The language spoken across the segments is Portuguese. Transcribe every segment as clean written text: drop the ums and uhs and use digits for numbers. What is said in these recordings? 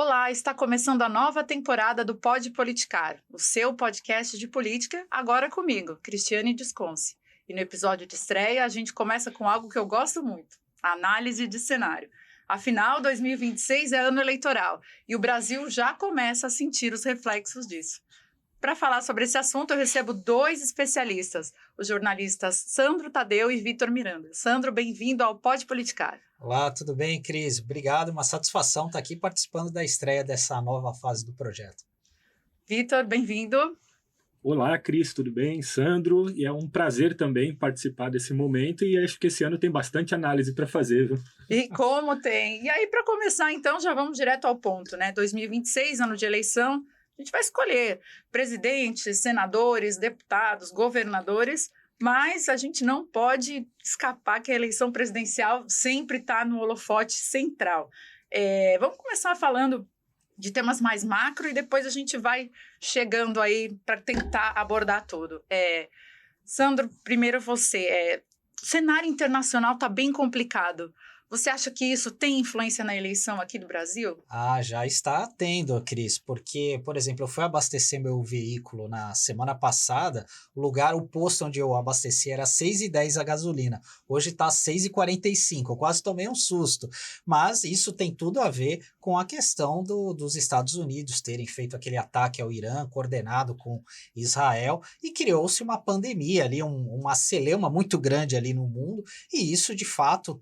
Olá, está começando a nova temporada do Pode Politicar, o seu podcast de política, agora comigo, Cristiane Desconce. E no episódio de estreia, a gente começa com algo que eu gosto muito, a análise de cenário. Afinal, 2026 é ano eleitoral e o Brasil já começa a sentir os reflexos disso. Para falar sobre esse assunto, eu recebo dois especialistas, os jornalistas Sandro Tadeu e Vitor Miranda. Sandro, bem-vindo ao Pode Politicar. Olá, tudo bem, Cris? Obrigado, uma satisfação estar aqui participando da estreia dessa nova fase do projeto. Vitor, bem-vindo. Olá, Cris, tudo bem? Sandro, e é um prazer também participar desse momento e acho que esse ano tem bastante análise para fazer, viu? E como tem! E aí, para começar, então, já vamos direto ao ponto, né? 2026, ano de eleição, a gente vai escolher presidentes, senadores, deputados, governadores, mas a gente não pode escapar que a eleição presidencial sempre está no holofote central. Vamos começar falando de temas mais macro e depois a gente vai chegando aí para tentar abordar tudo. Sandro, primeiro você. O cenário internacional está bem complicado. Você acha que isso tem influência na eleição aqui do Brasil? Já está tendo, Cris, porque, por exemplo, eu fui abastecer meu veículo na semana passada, o posto onde eu abasteci era 6,10 a gasolina, hoje está 6,45, eu quase tomei um susto, mas isso tem tudo a ver com a questão dos Estados Unidos terem feito aquele ataque ao Irã, coordenado com Israel, e criou-se uma pandemia ali, uma celeuma muito grande ali no mundo, e isso, de fato,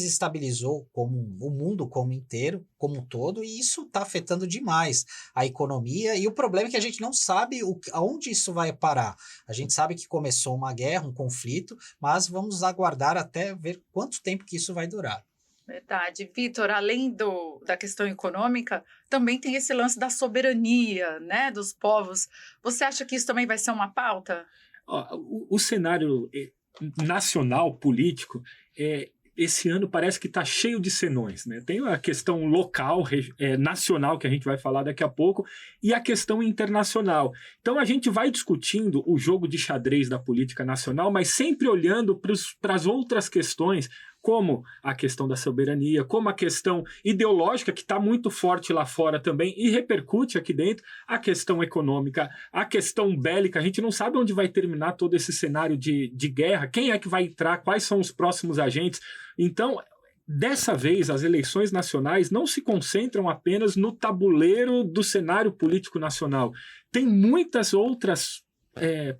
desestabilizou o mundo como um todo, e isso está afetando demais a economia, e o problema é que a gente não sabe aonde isso vai parar. A gente sabe que começou uma guerra, um conflito, mas vamos aguardar até ver quanto tempo que isso vai durar. Verdade. Vitor, além da questão econômica, também tem esse lance da soberania, né, dos povos. Você acha que isso também vai ser uma pauta? O cenário nacional, político, esse ano parece que está cheio de senões, né? Tem a questão local, nacional, que a gente vai falar daqui a pouco, e a questão internacional. Então a gente vai discutindo o jogo de xadrez da política nacional, mas sempre olhando para as outras questões, como a questão da soberania, como a questão ideológica, que está muito forte lá fora também e repercute aqui dentro, a questão econômica, a questão bélica. A gente não sabe onde vai terminar todo esse cenário de guerra, quem é que vai entrar, quais são os próximos agentes. Então, dessa vez, as eleições nacionais não se concentram apenas no tabuleiro do cenário político nacional. Tem muitas outras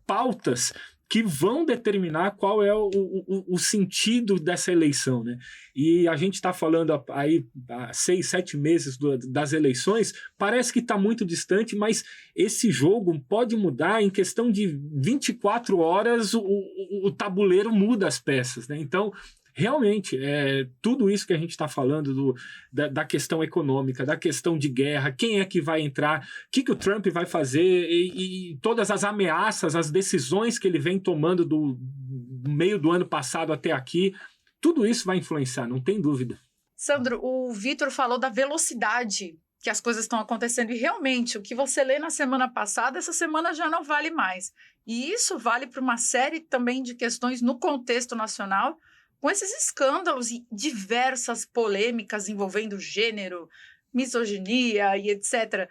pautas que vão determinar qual é o sentido dessa eleição, né? E a gente está falando aí há 6, 7 meses das eleições, parece que está muito distante, mas esse jogo pode mudar em questão de 24 horas, o tabuleiro muda as peças, né? Então, realmente, tudo isso que a gente está falando da questão econômica, da questão de guerra, quem é que vai entrar, o que o Trump vai fazer e todas as ameaças, as decisões que ele vem tomando do meio do ano passado até aqui, tudo isso vai influenciar, não tem dúvida. Sandro, o Vitor falou da velocidade que as coisas estão acontecendo e realmente o que você lê na semana passada, essa semana já não vale mais. E isso vale para uma série também de questões no contexto nacional, com esses escândalos e diversas polêmicas envolvendo gênero, misoginia e etc.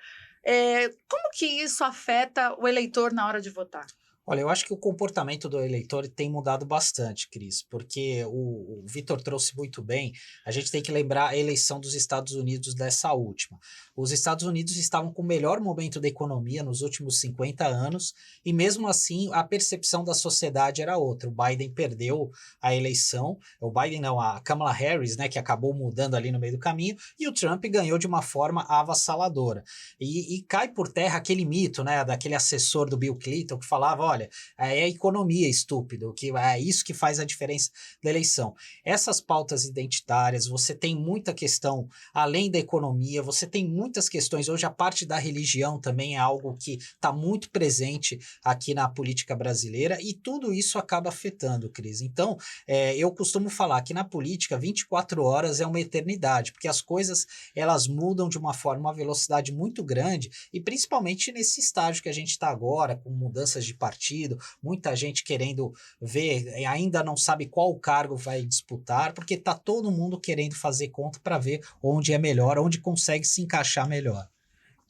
Como que isso afeta o eleitor na hora de votar? Olha, eu acho que o comportamento do eleitor tem mudado bastante, Cris, porque o Vitor trouxe muito bem, a gente tem que lembrar a eleição dos Estados Unidos dessa última. Os Estados Unidos estavam com o melhor momento da economia nos últimos 50 anos, e mesmo assim a percepção da sociedade era outra. O Biden perdeu a eleição, a Kamala Harris, né, que acabou mudando ali no meio do caminho, e o Trump ganhou de uma forma avassaladora. E cai por terra aquele mito, né, daquele assessor do Bill Clinton que falava, olha, é a economia, estúpido, que é isso que faz a diferença da eleição. Essas pautas identitárias, você tem muita questão além da economia, você tem muitas questões, hoje a parte da religião também é algo que está muito presente aqui na política brasileira, e tudo isso acaba afetando, Cris. Então, eu costumo falar que na política 24 horas é uma eternidade, porque as coisas elas mudam de uma forma, uma velocidade muito grande, e principalmente nesse estágio que a gente está agora, com mudanças de partido, partido, muita gente querendo ver, ainda não sabe qual cargo vai disputar, porque está todo mundo querendo fazer conta para ver onde é melhor, onde consegue se encaixar melhor.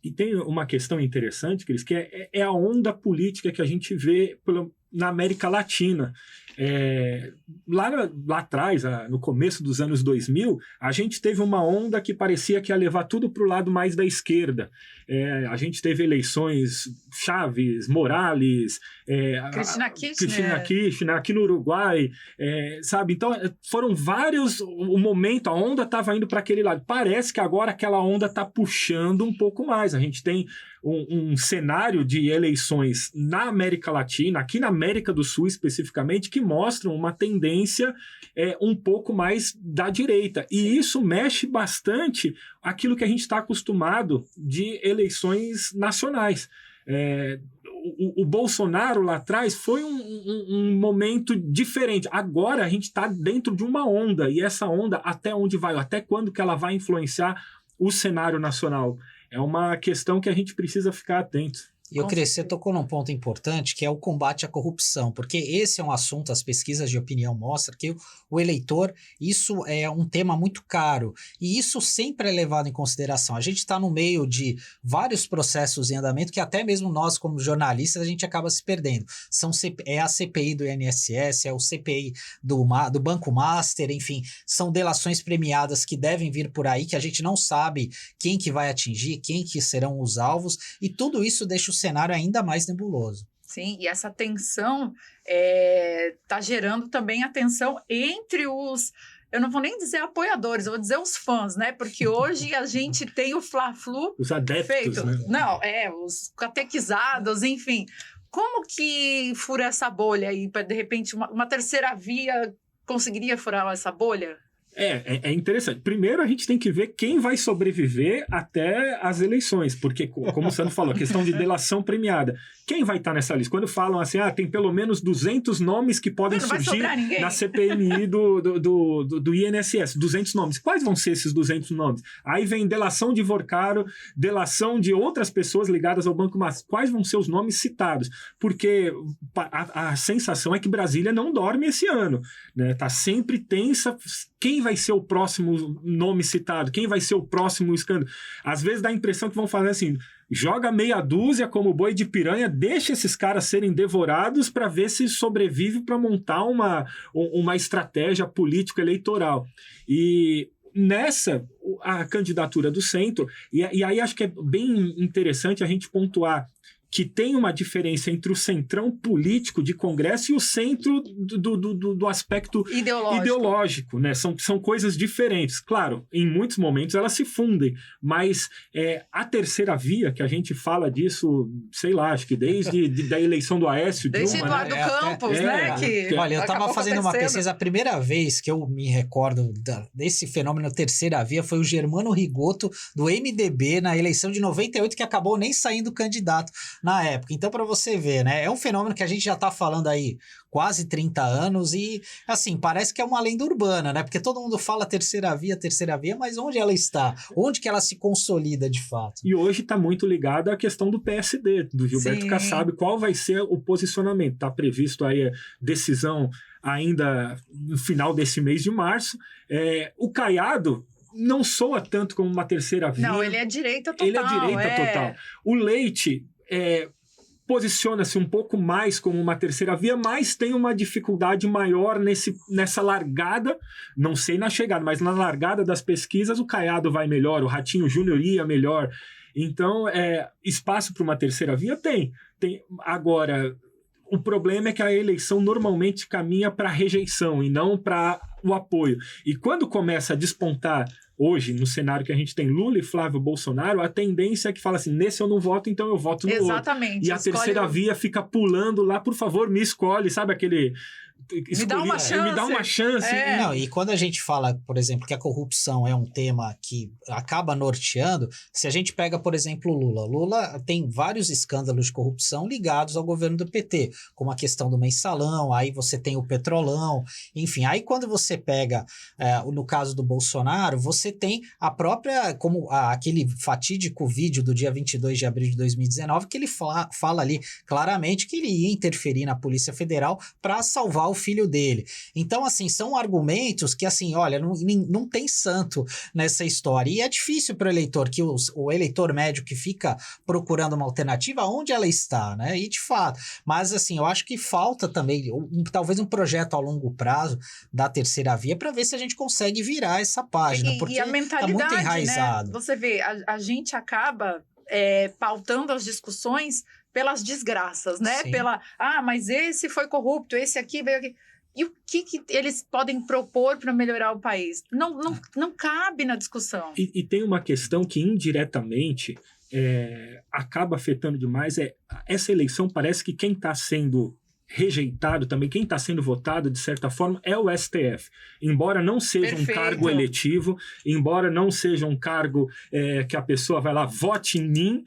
E tem uma questão interessante, Cris, que é a onda política que a gente vê na América Latina. Lá atrás, no começo dos anos 2000, a gente teve uma onda que parecia que ia levar tudo para o lado mais da esquerda. A gente teve eleições Chaves, Morales, Cristina Kirchner aqui no Uruguai, sabe? Então, foram vários... O momento, a onda estava indo para aquele lado. Parece que agora aquela onda está puxando um pouco mais. A gente tem um cenário de eleições na América Latina, aqui na América do Sul especificamente, que mostram uma tendência um pouco mais da direita. E isso mexe bastante aquilo que a gente está acostumado de eleições nacionais. O Bolsonaro lá atrás foi um momento diferente. Agora a gente está dentro de uma onda, e essa onda até onde vai, até quando que ela vai influenciar o cenário nacional? É uma questão que a gente precisa ficar atento. E você tocou num ponto importante, que é o combate à corrupção, porque esse é um assunto, as pesquisas de opinião mostram que o eleitor, isso é um tema muito caro, e isso sempre é levado em consideração. A gente está no meio de vários processos em andamento que até mesmo nós, como jornalistas, a gente acaba se perdendo. É a CPI do INSS, é o CPI do Banco Master, enfim, são delações premiadas que devem vir por aí, que a gente não sabe quem que vai atingir, quem que serão os alvos, e tudo isso deixa o cenário ainda mais nebuloso. Sim, e essa tensão está gerando também a tensão entre os, eu não vou nem dizer apoiadores, eu vou dizer os fãs, né? Porque hoje a gente tem o Fla-Flu os adeptos, feito. Né? Não, os catequizados, enfim. Como que fura essa bolha aí? Para de repente uma terceira via conseguiria furar essa bolha? É interessante. Primeiro, a gente tem que ver quem vai sobreviver até as eleições, porque, como o Sandro falou, a questão de delação premiada. Quem vai estar nessa lista? Quando falam assim, tem pelo menos 200 nomes que podem surgir na CPMI do INSS, 200 nomes. Quais vão ser esses 200 nomes? Aí vem delação de Vorcaro, delação de outras pessoas ligadas ao Banco Master. Quais vão ser os nomes citados? Porque a sensação é que Brasília não dorme esse ano, né? Tá sempre tensa. Quem vai ser o próximo nome citado? Quem vai ser o próximo escândalo? Às vezes dá a impressão que vão fazer assim, joga meia dúzia como boi de piranha, deixa esses caras serem devorados para ver se sobrevive para montar uma estratégia político-eleitoral. E nessa, a candidatura do centro, e aí acho que é bem interessante a gente pontuar que tem uma diferença entre o centrão político de Congresso e o centro do aspecto ideológico, né? São coisas diferentes. Claro, em muitos momentos elas se fundem, mas a terceira via, que a gente fala disso, sei lá, acho que desde da eleição do Aécio desde Dilma, Eduardo Campos, né? Olha, eu estava fazendo uma pesquisa, a primeira vez que eu me recordo desse fenômeno terceira via foi o Germano Rigoto, do MDB, na eleição de 98, que acabou nem saindo candidato na época. Então, para você ver, né? É um fenômeno que a gente já tá falando aí quase 30 anos e, assim, parece que é uma lenda urbana, né? Porque todo mundo fala terceira via, mas onde ela está? Onde que ela se consolida de fato? E hoje está muito ligada à questão do PSD, do Gilberto Kassab. Qual vai ser o posicionamento? Está previsto aí a decisão ainda no final desse mês de março. O Caiado não soa tanto como uma terceira via. Não, ele é direita total. Ele é direita total. O Leite posiciona-se um pouco mais como uma terceira via, mas tem uma dificuldade maior nessa largada, não sei na chegada, mas na largada das pesquisas o Caiado vai melhor, o Ratinho Júnior ia melhor. Então, espaço para uma terceira via tem. Agora, o problema é que a eleição normalmente caminha para a rejeição e não para o apoio. E quando começa a despontar hoje, no cenário que a gente tem Lula e Flávio Bolsonaro, a tendência é que fala assim, nesse eu não voto, então eu voto no outro. Exatamente. E a terceira via fica pulando lá, por favor, me escolhe, sabe aquele... Me dá uma chance. Me dá uma chance. É. Não, e quando a gente fala, por exemplo, que a corrupção é um tema que acaba norteando, se a gente pega, por exemplo, o Lula. Lula tem vários escândalos de corrupção ligados ao governo do PT, como a questão do mensalão, aí você tem o petrolão, enfim. Aí quando você pega, no caso do Bolsonaro, você tem a própria, como aquele fatídico vídeo do dia 22 de abril de 2019, que ele fala ali claramente que ele ia interferir na Polícia Federal para salvar o filho dele. Então, assim, são argumentos que, assim, olha, não tem santo nessa história. E é difícil para o eleitor, que o eleitor médio que fica procurando uma alternativa, onde ela está, né? E de fato. Mas, assim, eu acho que falta também, talvez um projeto a longo prazo da terceira via para ver se a gente consegue virar essa página. Porque e a mentalidade, tá muito enraizado. né? Você vê, a gente acaba pautando as discussões pelas desgraças, né? Sim. Mas esse foi corrupto, esse aqui veio aqui. E o que eles podem propor para melhorar o país? Não cabe na discussão. E tem uma questão que indiretamente acaba afetando demais. Essa eleição parece que quem está sendo rejeitado também, quem está sendo votado, de certa forma, é o STF. Embora não seja um cargo eletivo, embora não seja um cargo que a pessoa vai lá, vote em mim,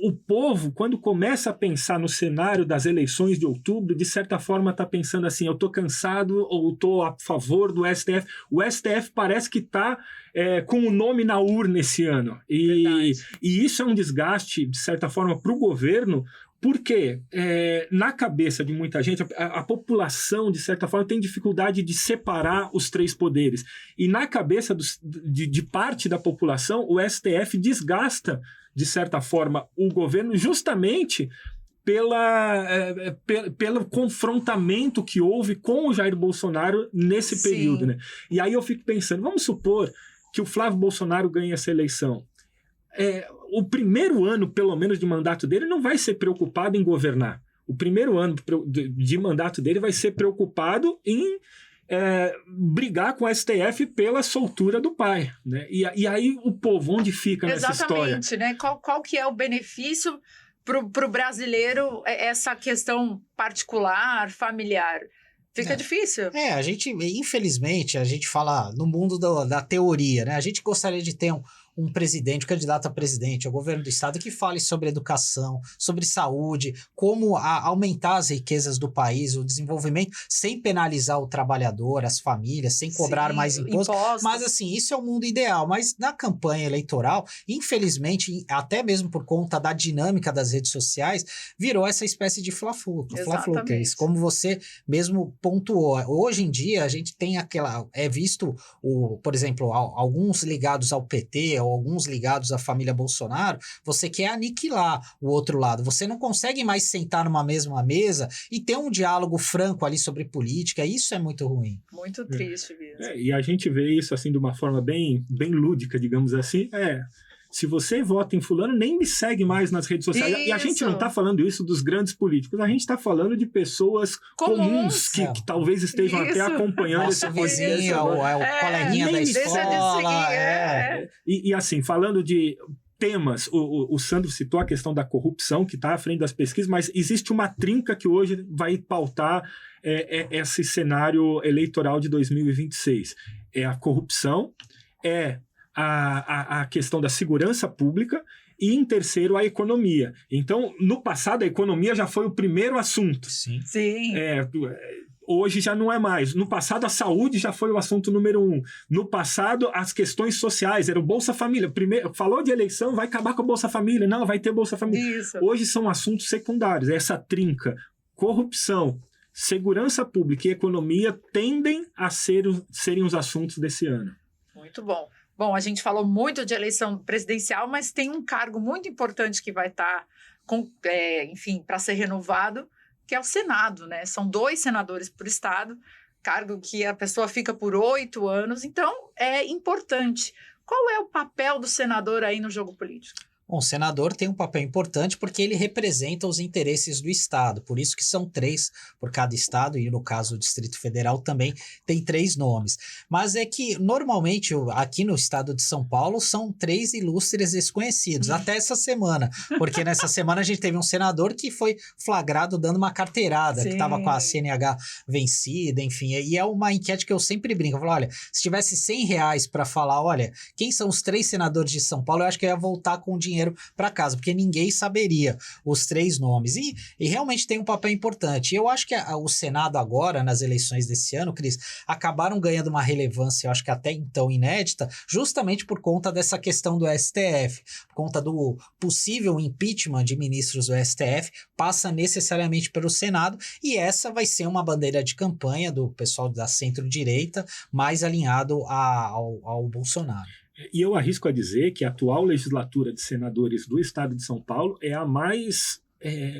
o povo, quando começa a pensar no cenário das eleições de outubro, de certa forma está pensando assim, eu estou cansado ou estou a favor do STF. O STF parece que está com o nome na urna esse ano. E isso é um desgaste, de certa forma, para o governo, porque na cabeça de muita gente, a população, de certa forma, tem dificuldade de separar os três poderes. E na cabeça de parte da população, o STF desgasta, de certa forma, o governo justamente pelo confrontamento que houve com o Jair Bolsonaro nesse período, né? E aí eu fico pensando, vamos supor que o Flávio Bolsonaro ganhe essa eleição. O primeiro ano, pelo menos, de mandato dele não vai ser preocupado em governar. O primeiro ano de mandato dele vai ser preocupado em brigar com o STF pela soltura do pai, né? E aí o povo, onde fica nessa história? Exatamente, né? Qual que é o benefício para o brasileiro essa questão particular, familiar? Fica difícil. A gente, infelizmente, a gente fala no mundo da teoria, né? A gente gostaria de ter um presidente, um candidato a presidente, ao governo do estado, que fale sobre educação, sobre saúde, como aumentar as riquezas do país, o desenvolvimento, sem penalizar o trabalhador, as famílias, sem cobrar mais impostos. Mas, assim, isso é o mundo ideal. Mas na campanha eleitoral, infelizmente, até mesmo por conta da dinâmica das redes sociais, virou essa espécie de fla-flu, que é isso, como você mesmo pontuou. Hoje em dia, a gente tem visto, por exemplo, alguns ligados ao PT, ou alguns ligados à família Bolsonaro, você quer aniquilar o outro lado. Você não consegue mais sentar numa mesma mesa e ter um diálogo franco ali sobre política. Isso é muito ruim. Muito triste mesmo. E a gente vê isso assim de uma forma bem, bem lúdica, digamos assim. Se você vota em fulano, nem me segue mais nas redes sociais. Isso. E a gente não está falando isso dos grandes políticos, a gente está falando de pessoas comuns que talvez estejam até acompanhando esse vizinho, o coleguinha da escola. E assim, falando de temas, o Sandro citou a questão da corrupção, que está à frente das pesquisas, mas existe uma trinca que hoje vai pautar esse cenário eleitoral de 2026. É a corrupção, a questão da segurança pública e, em terceiro, a economia. Então, no passado, a economia já foi o primeiro assunto. Sim. Hoje já não é mais. No passado, a saúde já foi o assunto número 1. No passado, as questões sociais, era o Bolsa Família. Primeiro, falou de eleição, vai acabar com o Bolsa Família. Não, vai ter Bolsa Família. Isso. Hoje são assuntos secundários. Essa trinca, corrupção, segurança pública e economia tendem a serem os assuntos desse ano. Muito bom. Bom, a gente falou muito de eleição presidencial, mas tem um cargo muito importante que vai estar, para ser renovado, que é o Senado, né? São 2 senadores por estado, cargo que a pessoa fica por 8 anos, então é importante. Qual é o papel do senador aí no jogo político? Bom, o senador tem um papel importante porque ele representa os interesses do Estado, por isso que são 3 por cada Estado, e no caso o Distrito Federal também tem 3 nomes. Mas é que, normalmente, aqui no Estado de São Paulo, são 3 ilustres desconhecidos, até essa semana, porque nessa semana a gente teve um senador que foi flagrado dando uma carteirada, que estava com a CNH vencida, enfim, e é uma enquete que eu sempre brinco, eu falo, olha, se tivesse R$100 para falar, olha, quem são os 3 senadores de São Paulo, eu acho que eu ia voltar com o dinheiro para casa, porque ninguém saberia os 3 nomes. E realmente tem um papel importante. Eu acho que o Senado agora, nas eleições desse ano, Cris, acabaram ganhando uma relevância, eu acho que até então inédita, justamente por conta dessa questão do STF, por conta do possível impeachment de ministros do STF, passa necessariamente pelo Senado, e essa vai ser uma bandeira de campanha do pessoal da centro-direita, mais alinhado ao Bolsonaro. E eu arrisco a dizer que a atual legislatura de senadores do estado de São Paulo é a mais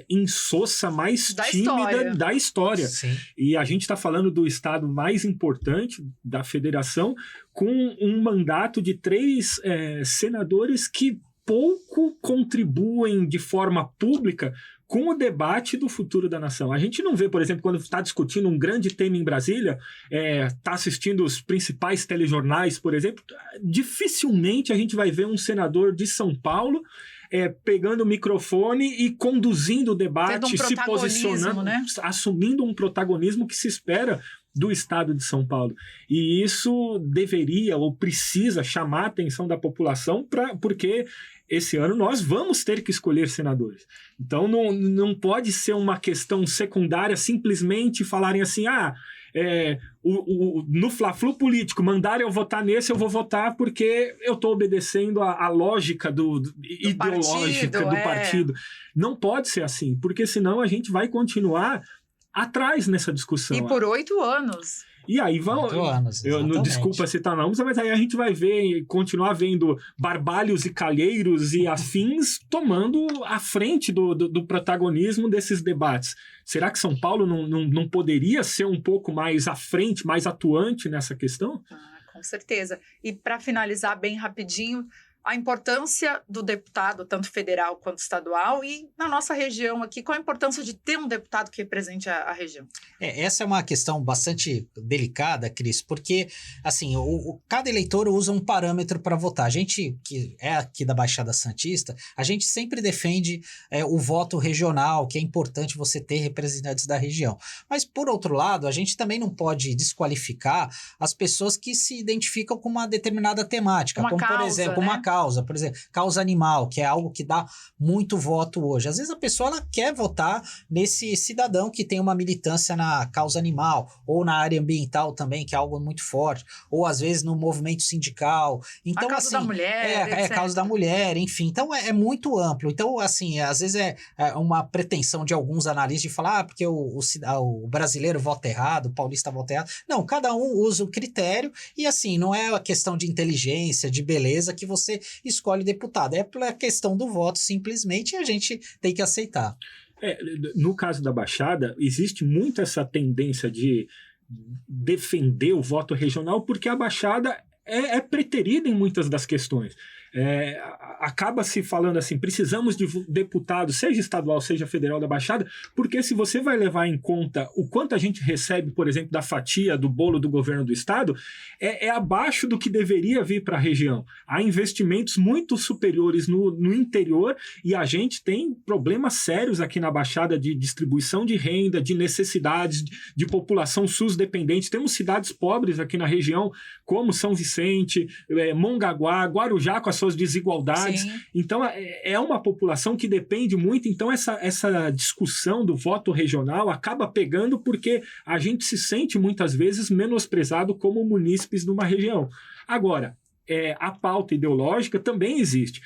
insossa, mais tímida da história. Sim. E a gente está falando do estado mais importante da federação, com um mandato de 3 senadores que pouco contribuem de forma pública com o debate do futuro da nação. A gente não vê, por exemplo, quando está discutindo um grande tema em Brasília, está assistindo os principais telejornais, por exemplo, dificilmente a gente vai ver um senador de São Paulo pegando o microfone e conduzindo o debate, se posicionando, né? Assumindo um protagonismo que se espera do estado de São Paulo. E isso deveria ou precisa chamar a atenção da população, porque esse ano nós vamos ter que escolher senadores. Então não pode ser uma questão secundária simplesmente falarem assim, no Fla-Flu político, mandarem eu votar nesse, eu vou votar porque eu estou obedecendo a lógica ideológica do partido. Não pode ser assim, porque senão a gente vai continuar atrás nessa discussão. E por 8 anos. E aí vamos. 8 anos, desculpa citar nomes, mas aí a gente vai continuar vendo barbalhos e calheiros e afins tomando a frente do protagonismo desses debates. Será que São Paulo não poderia ser um pouco mais à frente, mais atuante nessa questão? Com certeza. E para finalizar bem rapidinho, a importância do deputado, tanto federal quanto estadual, e na nossa região aqui, qual a importância de ter um deputado que represente a região? Essa é uma questão bastante delicada, Cris, porque assim, cada eleitor usa um parâmetro para votar. A gente, que é aqui da Baixada Santista, a gente sempre defende o voto regional, que é importante você ter representantes da região. Mas, por outro lado, a gente também não pode desqualificar as pessoas que se identificam com uma determinada temática, como, por exemplo, uma causa, por exemplo, causa animal, que é algo que dá muito voto hoje. Às vezes a pessoa ela quer votar nesse cidadão que tem uma militância na causa animal, ou na área ambiental também, que é algo muito forte, ou às vezes no movimento sindical. Então, a causa da mulher, a causa da mulher, enfim. Então é muito amplo. Então, assim, às vezes é uma pretensão de alguns analistas de falar, porque o brasileiro vota errado, o paulista vota errado. Não, cada um usa o critério e, assim, não é a questão de inteligência, de beleza que você escolhe deputado. É pela questão do voto, simplesmente, e a gente tem que aceitar. No caso da Baixada, existe muito essa tendência de defender o voto regional, porque a Baixada é preterida em muitas das questões. Acaba se falando assim, precisamos de deputados, seja estadual, seja federal da Baixada, porque se você vai levar em conta o quanto a gente recebe, por exemplo, da fatia do bolo do governo do estado, é abaixo do que deveria vir para a região. Há investimentos muito superiores no interior e a gente tem problemas sérios aqui na Baixada de distribuição de renda, de necessidades, de população SUS dependente. Temos cidades pobres aqui na região, como São Vicente, Mongaguá, Guarujá, com as suas desigualdades. Sim. Então, é uma população que depende muito. Então, essa discussão do voto regional acaba pegando porque a gente se sente, muitas vezes, menosprezado como munícipes de uma região. Agora, a pauta ideológica também existe.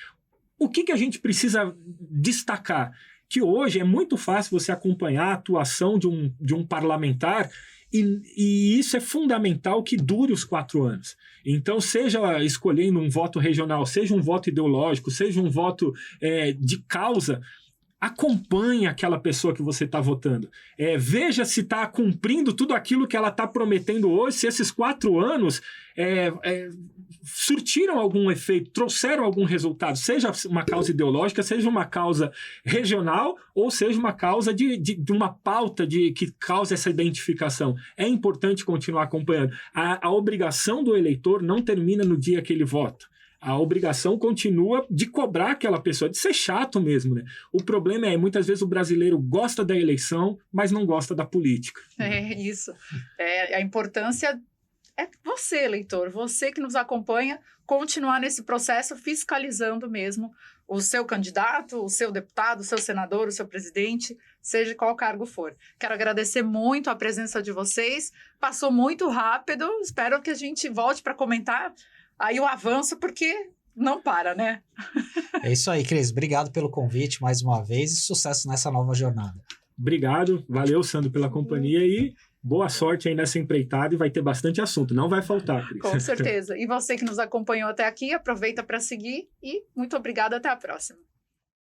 O que a gente precisa destacar? Que hoje é muito fácil você acompanhar a atuação de um parlamentar e isso é fundamental que dure os 4 anos. Então, seja escolhendo um voto regional, seja um voto ideológico, seja um voto de causa, acompanhe aquela pessoa que você está votando. Veja se está cumprindo tudo aquilo que ela está prometendo hoje, se esses 4 anos surtiram algum efeito, trouxeram algum resultado, seja uma causa ideológica, seja uma causa regional, ou seja uma causa de uma pauta que causa essa identificação. É importante continuar acompanhando. A obrigação do eleitor não termina no dia que ele vota. A obrigação continua de cobrar aquela pessoa, de ser chato mesmo, né? O problema muitas vezes o brasileiro gosta da eleição, mas não gosta da política. É isso. A importância é você, eleitor, você que nos acompanha, continuar nesse processo fiscalizando mesmo o seu candidato, o seu deputado, o seu senador, o seu presidente, seja qual cargo for. Quero agradecer muito a presença de vocês. Passou muito rápido, espero que a gente volte para comentar aí o avanço, porque não para, né? É isso aí, Cris. Obrigado pelo convite mais uma vez e sucesso nessa nova jornada. Obrigado. Valeu, Sandro, pela companhia e boa sorte aí nessa empreitada e vai ter bastante assunto. Não vai faltar, Cris. Com certeza. E você que nos acompanhou até aqui, aproveita para seguir e muito obrigada. Até a próxima.